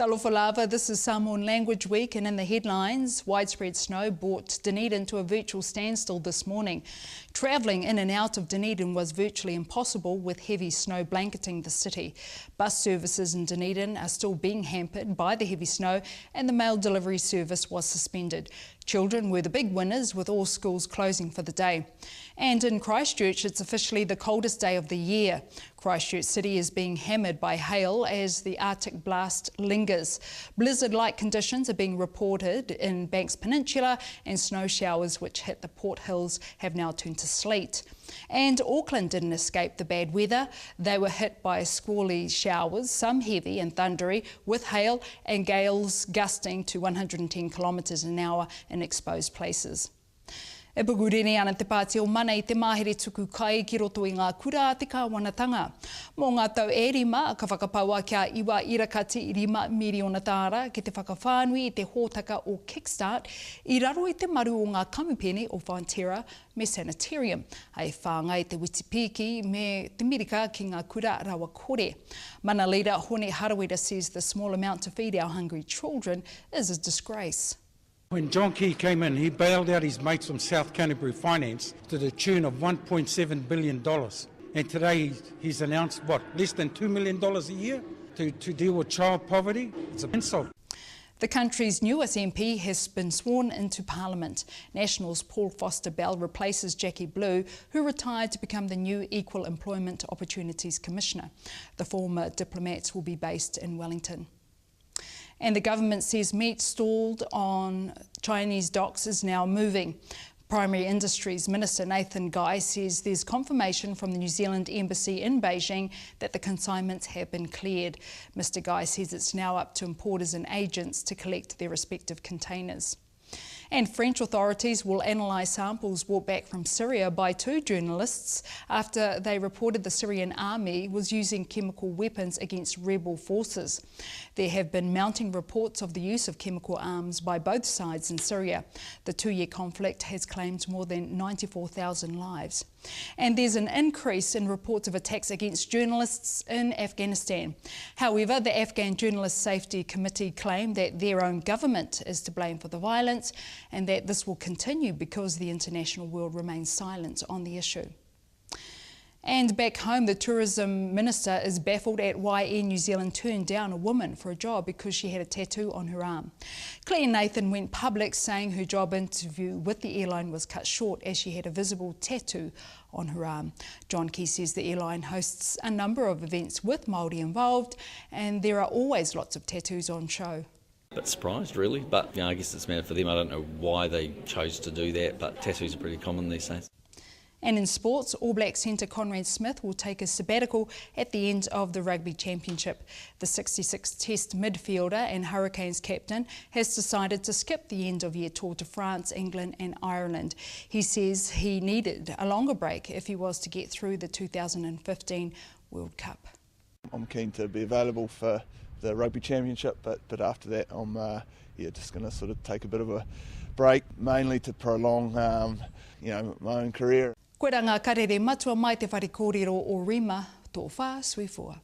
Talofa lava, this is Samoan Language Week, and in the headlines, widespread snow brought Dunedin to a virtual standstill this morning. Travelling in and out of Dunedin was virtually impossible with heavy snow blanketing the city. Bus services in Dunedin are still being hampered by the heavy snow, and the mail delivery service was suspended. Children were the big winners, with all schools closing for the day. And in Christchurch, it's officially the coldest day of the year. Christchurch City is being hammered by hail as the Arctic blast lingers. Blizzard-like conditions are being reported in Banks Peninsula, and snow showers which hit the Port Hills have now turned to sleet. And Auckland didn't escape the bad weather. They were hit by squally showers, some heavy and thundery, with hail and gales gusting to 110 kilometres an hour in exposed places. E pugurene ana te pāti o mana I te mahere tuku kai ki roto I ngā kura a te kāwanatanga. Mō ngā tau e rima, ka whakapaua kia iwa irakati I rima miriona tāra ki te whakawhānui I te hōtaka o Kickstart I raro I te maru o ngā kamupene o Fonterra me Sanitarium. Hei whāngai te Witipiki me te Mirika ki ngā kura rawa kore. Mana leader Hone Harawira says the small amount to feed our hungry children is a disgrace. When John Key came in, he bailed out his mates from South Canterbury Finance to the tune of $1.7 billion. And today he's announced, less than $2 million a year to deal with child poverty? It's an insult. The country's newest MP has been sworn into Parliament. National's Paul Foster Bell replaces Jackie Blue, who retired to become the new Equal Employment Opportunities Commissioner. The former diplomats will be based in Wellington. And the government says meat stalled on Chinese docks is now moving. Primary Industries Minister Nathan Guy says there's confirmation from the New Zealand Embassy in Beijing that the consignments have been cleared. Mr Guy says it's now up to importers and agents to collect their respective containers. And French authorities will analyse samples brought back from Syria by 2 journalists after they reported the Syrian army was using chemical weapons against rebel forces. There have been mounting reports of the use of chemical arms by both sides in Syria. The 2-year conflict has claimed more than 94,000 lives. And there's an increase in reports of attacks against journalists in Afghanistan. However, the Afghan Journalist Safety Committee claimed that their own government is to blame for the violence and that this will continue because the international world remains silent on the issue. And back home, the Tourism Minister is baffled at why Air New Zealand turned down a woman for a job because she had a tattoo on her arm. Claire Nathan went public saying her job interview with the airline was cut short as she had a visible tattoo on her arm. John Key says the airline hosts a number of events with Māori involved, and there are always lots of tattoos on show. A bit surprised really, but I guess it's a matter for them. I don't know why they chose to do that, but tattoos are pretty common these days. And in sports, All Black centre Conrad Smith will take a sabbatical at the end of the Rugby Championship. The 66-test midfielder and Hurricanes captain has decided to skip the end-of-year tour to France, England and Ireland. He says he needed a longer break if he was to get through the 2015 World Cup. I'm keen to be available for the Rugby Championship, but after that I'm just going to sort of take a bit of a break, mainly to prolong my own career. Koe rā ngā karere matua mai te whare kōrero o Rima, tō whā sui fua.